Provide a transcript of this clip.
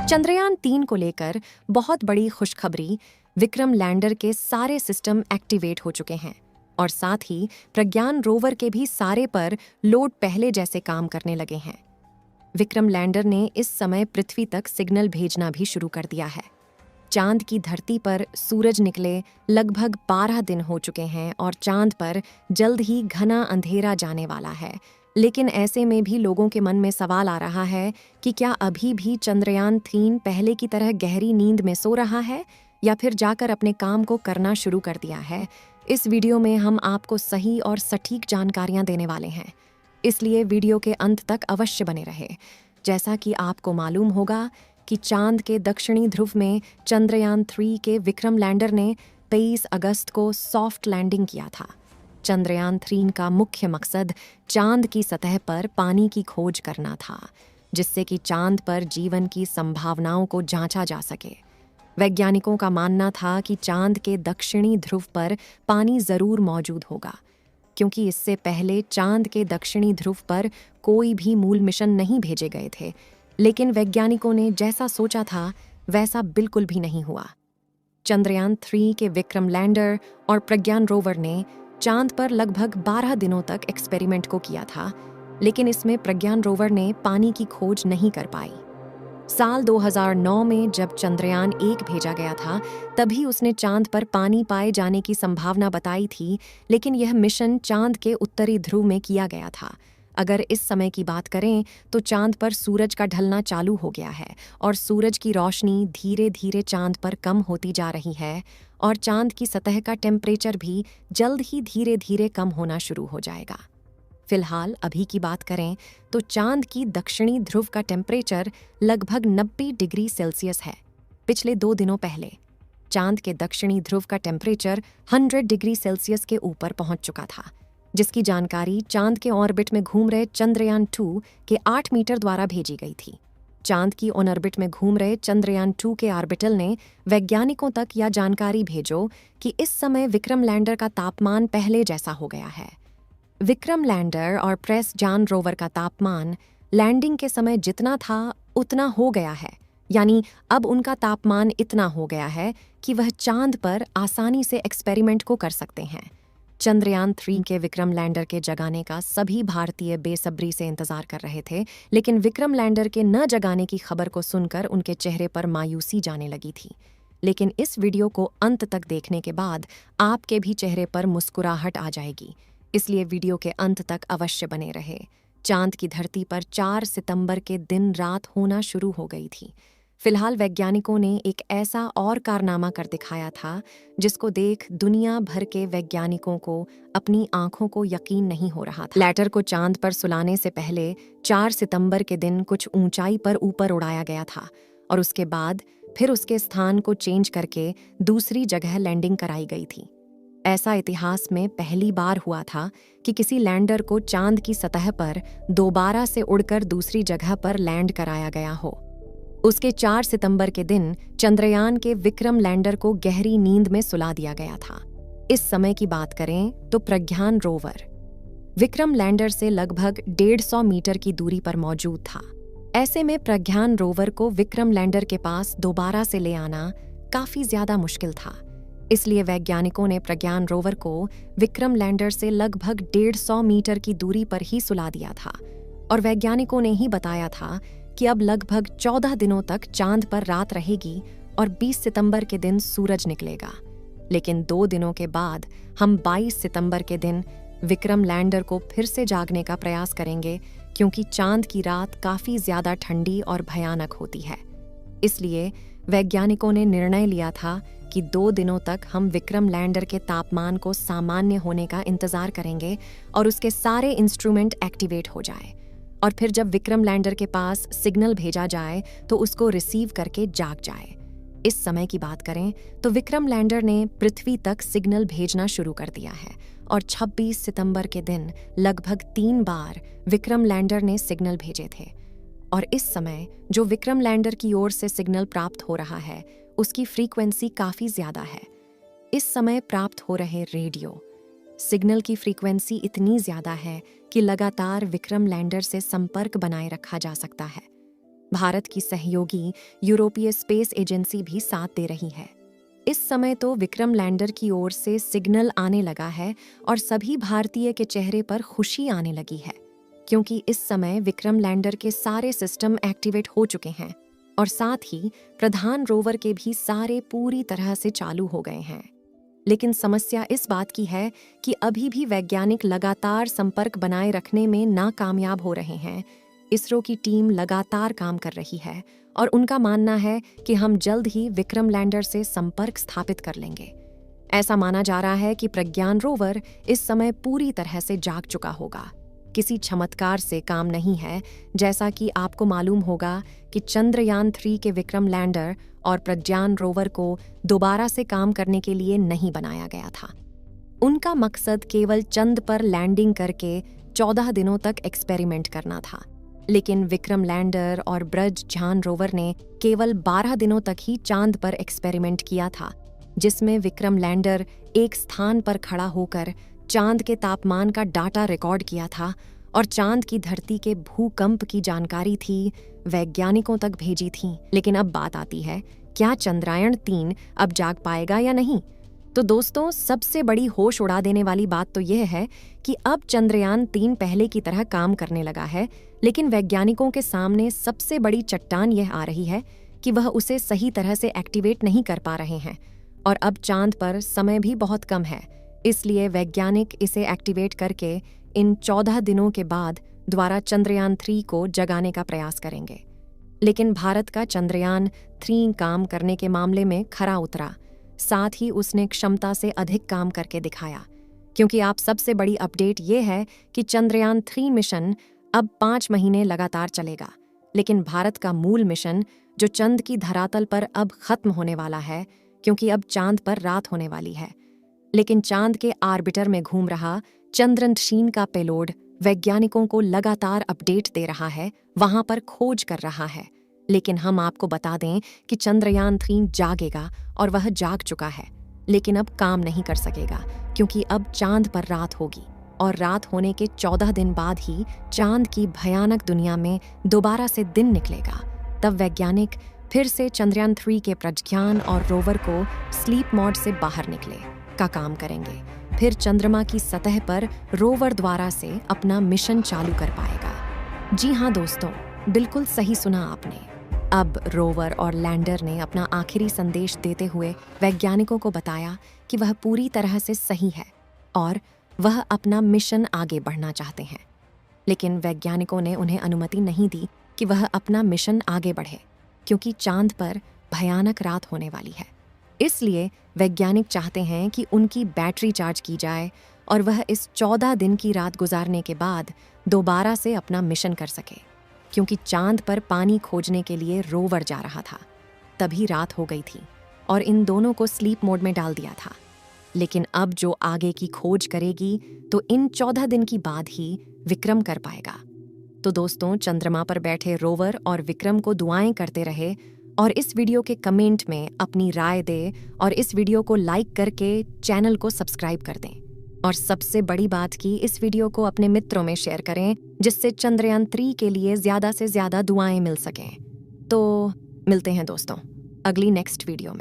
चंद्रयान 3 को लेकर बहुत बड़ी खुशखबरी। विक्रम लैंडर के सारे सिस्टम एक्टिवेट हो चुके हैं और साथ ही प्रज्ञान रोवर के भी सारे पर लोड पहले जैसे काम करने लगे हैं। विक्रम लैंडर ने इस समय पृथ्वी तक सिग्नल भेजना भी शुरू कर दिया है। चांद की धरती पर सूरज निकले लगभग 12 दिन हो चुके हैं और चांद पर जल्द ही घना अंधेरा जाने वाला है। लेकिन ऐसे में भी लोगों के मन में सवाल आ रहा है कि क्या अभी भी चंद्रयान 3 पहले की तरह गहरी नींद में सो रहा है या फिर जाकर अपने काम को करना शुरू कर दिया है। इस वीडियो में हम आपको सही और सटीक जानकारियां देने वाले हैं, इसलिए वीडियो के अंत तक अवश्य बने रहे। जैसा कि आपको मालूम होगा कि चांद के दक्षिणी ध्रुव में चंद्रयान 3 के विक्रम लैंडर ने 23 अगस्त को सॉफ्ट लैंडिंग किया था। चंद्रयान 3 का मुख्य मकसद चांद की सतह पर पानी की खोज करना था, जिससे कि चांद पर जीवन की संभावनाओं को जांचा जा सके। वैज्ञानिकों का मानना था कि चांद के दक्षिणी ध्रुव पर पानी जरूर मौजूद होगा, क्योंकि इससे पहले चांद के दक्षिणी ध्रुव पर कोई भी मूल मिशन नहीं भेजे गए थे। लेकिन वैज्ञानिकों ने जैसा सोचा था वैसा बिल्कुल भी नहीं हुआ। चंद्रयान 3 के विक्रम लैंडर और प्रज्ञान रोवर ने चांद पर लगभग 12 दिनों तक एक्सपेरिमेंट को किया था, लेकिन इसमें प्रज्ञान रोवर ने पानी की खोज नहीं कर पाई। साल 2009 में जब चंद्रयान 1 भेजा गया था, तभी उसने चांद पर पानी पाए जाने की संभावना बताई थी, लेकिन यह मिशन चांद के उत्तरी ध्रुव में किया गया था। अगर इस समय की बात करें तो चांद पर सूरज का ढलना चालू हो गया है और सूरज की रोशनी धीरे धीरे चांद पर कम होती जा रही है और चांद की सतह का टेम्परेचर भी जल्द ही धीरे धीरे कम होना शुरू हो जाएगा। फिलहाल अभी की बात करें तो चांद की दक्षिणी ध्रुव का टेम्परेचर लगभग 90 डिग्री सेल्सियस है। पिछले 2 दिनों पहले चांद के दक्षिणी ध्रुव का टेम्परेचर 100 डिग्री सेल्सियस के ऊपर पहुंच चुका था, जिसकी जानकारी चांद के ऑर्बिट में घूम रहे चंद्रयान 2 के 8 मीटर द्वारा भेजी गई थी। चांद की ऑन ऑर्बिट में घूम रहे चंद्रयान 2 के ऑर्बिटल ने वैज्ञानिकों तक यह जानकारी भेजो कि इस समय विक्रम लैंडर का तापमान पहले जैसा हो गया है। विक्रम लैंडर और प्रज्ञान रोवर का तापमान लैंडिंग के समय जितना था उतना हो गया है, यानी अब उनका तापमान इतना हो गया है कि वह चांद पर आसानी से एक्सपेरिमेंट को कर सकते हैं। चंद्रयान 3 के विक्रम लैंडर के जगाने का सभी भारतीय बेसब्री से इंतजार कर रहे थे, लेकिन विक्रम लैंडर के न जगाने की खबर को सुनकर उनके चेहरे पर मायूसी जाने लगी थी। लेकिन इस वीडियो को अंत तक देखने के बाद आपके भी चेहरे पर मुस्कुराहट आ जाएगी, इसलिए वीडियो के अंत तक अवश्य बने रहे। चांद की धरती पर 4 सितंबर के दिन रात होना शुरू हो गई थी। फिलहाल वैज्ञानिकों ने एक ऐसा और कारनामा कर दिखाया था जिसको देख दुनिया भर के वैज्ञानिकों को अपनी आंखों को यकीन नहीं हो रहा था। लैंडर को चांद पर सुलाने से पहले 4 सितंबर के दिन कुछ ऊंचाई पर ऊपर उड़ाया गया था और उसके बाद फिर उसके स्थान को चेंज करके दूसरी जगह लैंडिंग कराई गई थी। ऐसा इतिहास में पहली बार हुआ था कि किसी लैंडर को चांद की सतह पर दोबारा से उड़कर दूसरी जगह पर लैंड कराया गया हो। उसके 4 सितंबर के दिन चंद्रयान के विक्रम लैंडर को गहरी नींद में सुला दिया गया था। इस समय की बात करें तो प्रज्ञान रोवर विक्रम लैंडर से लगभग 150 मीटर की दूरी पर मौजूद था। ऐसे में प्रज्ञान रोवर को विक्रम लैंडर के पास दोबारा से ले आना काफी ज्यादा मुश्किल था। इसलिए वैज्ञानिकों ने प्रज्ञान रोवर को विक्रम लैंडर से लगभग 150 मीटर की दूरी पर ही सुला दिया था और वैज्ञानिकों ने ही बताया था कि अब लगभग 14 दिनों तक चांद पर रात रहेगी और 20 सितंबर के दिन सूरज निकलेगा। लेकिन 2 दिनों के बाद हम 22 सितंबर के दिन विक्रम लैंडर को फिर से जागने का प्रयास करेंगे, क्योंकि चांद की रात काफी ज्यादा ठंडी और भयानक होती है। इसलिए वैज्ञानिकों ने निर्णय लिया था कि 2 दिनों तक हम विक्रम लैंडर के तापमान को सामान्य होने का इंतजार करेंगे और उसके सारे इंस्ट्रूमेंट एक्टिवेट हो जाए, और फिर जब विक्रम लैंडर के पास सिग्नल भेजा जाए तो उसको रिसीव करके जाग जाए। इस समय की बात करें तो विक्रम लैंडर ने पृथ्वी तक सिग्नल भेजना शुरू कर दिया है और 26 सितंबर के दिन लगभग 3 बार विक्रम लैंडर ने सिग्नल भेजे थे। और इस समय जो विक्रम लैंडर की ओर से सिग्नल प्राप्त हो रहा है उसकी फ्रीक्वेंसी काफी ज्यादा है। इस समय प्राप्त हो रहे रेडियो सिग्नल की फ्रीक्वेंसी इतनी ज्यादा है कि लगातार विक्रम लैंडर से संपर्क बनाए रखा जा सकता है। भारत की सहयोगी यूरोपीय स्पेस एजेंसी भी साथ दे रही है। इस समय तो विक्रम लैंडर की ओर से सिग्नल आने लगा है और सभी भारतीय के चेहरे पर खुशी आने लगी है, क्योंकि इस समय विक्रम लैंडर के सारे सिस्टम एक्टिवेट हो चुके हैं और साथ ही प्रधान रोवर के भी सारे पूरी तरह से चालू हो गए हैं। लेकिन समस्या इस बात की है कि अभी भी वैज्ञानिक लगातार संपर्क बनाए रखने में नाकामयाब हो रहे हैं। इसरो की टीम लगातार काम कर रही है और उनका मानना है कि हम जल्द ही विक्रम लैंडर से संपर्क स्थापित कर लेंगे। ऐसा माना जा रहा है कि प्रज्ञान रोवर इस समय पूरी तरह से जाग चुका होगा। किसी चमत्कार से काम नहीं है, जैसा कि आपको मालूम होगा कि चंद्रयान 3 के विक्रम लैंडर और प्रज्ञान रोवर को दोबारा से काम करने के लिए नहीं बनाया गया था। उनका मकसद केवल चंद पर लैंडिंग करके 14 दिनों तक एक्सपेरिमेंट करना था, लेकिन विक्रम लैंडर और प्रज्ञान रोवर ने केवल 12 दिनों तक ही चांद पर एक्सपेरिमेंट किया था, जिसमें विक्रम लैंडर एक स्थान पर खड़ा होकर चांद के तापमान का डाटा रिकॉर्ड किया था और चांद की धरती के भूकंप की जानकारी थी वैज्ञानिकों तक भेजी थी। लेकिन अब बात आती है, क्या चंद्रयान 3 अब जाग पाएगा या नहीं? तो दोस्तों, सबसे बड़ी होश उड़ा देने वाली बात तो यह है कि अब चंद्रयान 3 पहले की तरह काम करने लगा है, लेकिन वैज्ञानिकों के सामने सबसे बड़ी चट्टान यह आ रही है कि वह उसे सही तरह से एक्टिवेट नहीं कर पा रहे हैं और अब चांद पर समय भी बहुत कम है। इसलिए वैज्ञानिक इसे एक्टिवेट करके इन 14 दिनों के बाद दोबारा चंद्रयान 3 को जगाने का प्रयास करेंगे। लेकिन भारत का चंद्रयान 3 काम करने के मामले में खरा उतरा, साथ ही उसने क्षमता से अधिक काम करके दिखाया, क्योंकि आप सबसे बड़ी अपडेट ये है कि चंद्रयान 3 मिशन अब 5 महीने लगातार चलेगा। लेकिन भारत का मूल मिशन जो चंद की धरातल पर अब खत्म होने वाला है, क्योंकि अब चांद पर रात होने वाली है। लेकिन चांद के आर्बिटर में घूम रहा चंद्रयान का पेलोड वैज्ञानिकों को लगातार अपडेट दे रहा है, वहां पर खोज कर रहा है। लेकिन हम आपको बता दें कि चंद्रयान 3 जागेगा और वह जाग चुका है, लेकिन अब काम नहीं कर सकेगा, क्योंकि अब चांद पर रात होगी और रात होने के 14 दिन बाद ही चांद की भयानक दुनिया में दोबारा से दिन निकलेगा। तब वैज्ञानिक फिर से चंद्रयान 3 के प्रज्ञान और रोवर को स्लीप मोड से बाहर निकले का काम करेंगे। फिर चंद्रमा की सतह पर रोवर द्वारा से अपना मिशन चालू कर पाएगा। जी हाँ दोस्तों, बिल्कुल सही सुना आपने। अब रोवर और लैंडर ने अपना आखिरी संदेश देते हुए वैज्ञानिकों को बताया कि वह पूरी तरह से सही है और वह अपना मिशन आगे बढ़ना चाहते हैं। लेकिन वैज्ञानिकों ने उन्हें अनुमति नहीं दी कि वह अपना मिशन आगे बढ़े, क्योंकि चांद पर भयानक रात होने वाली है। इसलिए वैज्ञानिक चाहते हैं कि उनकी बैटरी चार्ज की जाए और वह इस 14 दिन की रात गुजारने के बाद दोबारा से अपना मिशन कर सके, क्योंकि चांद पर पानी खोजने के लिए रोवर जा रहा था। तभी रात हो गई थी और इन दोनों को स्लीप मोड में डाल दिया था। लेकिन अब जो आगे की खोज करेगी तो इन 14 दिन की बाद ही विक्रम कर पाएगा। तो दोस्तों, चंद्रमा पर बैठे रोवर और विक्रम को दुआएं करते रहे और इस वीडियो के कमेंट में अपनी राय दे और इस वीडियो को लाइक करके चैनल को सब्सक्राइब कर दें। और सबसे बड़ी बात कि इस वीडियो को अपने मित्रों में शेयर करें, जिससे चंद्रयान 3 के लिए ज़्यादा से ज़्यादा दुआएं मिल सकें। तो मिलते हैं दोस्तों अगली नेक्स्ट वीडियो में।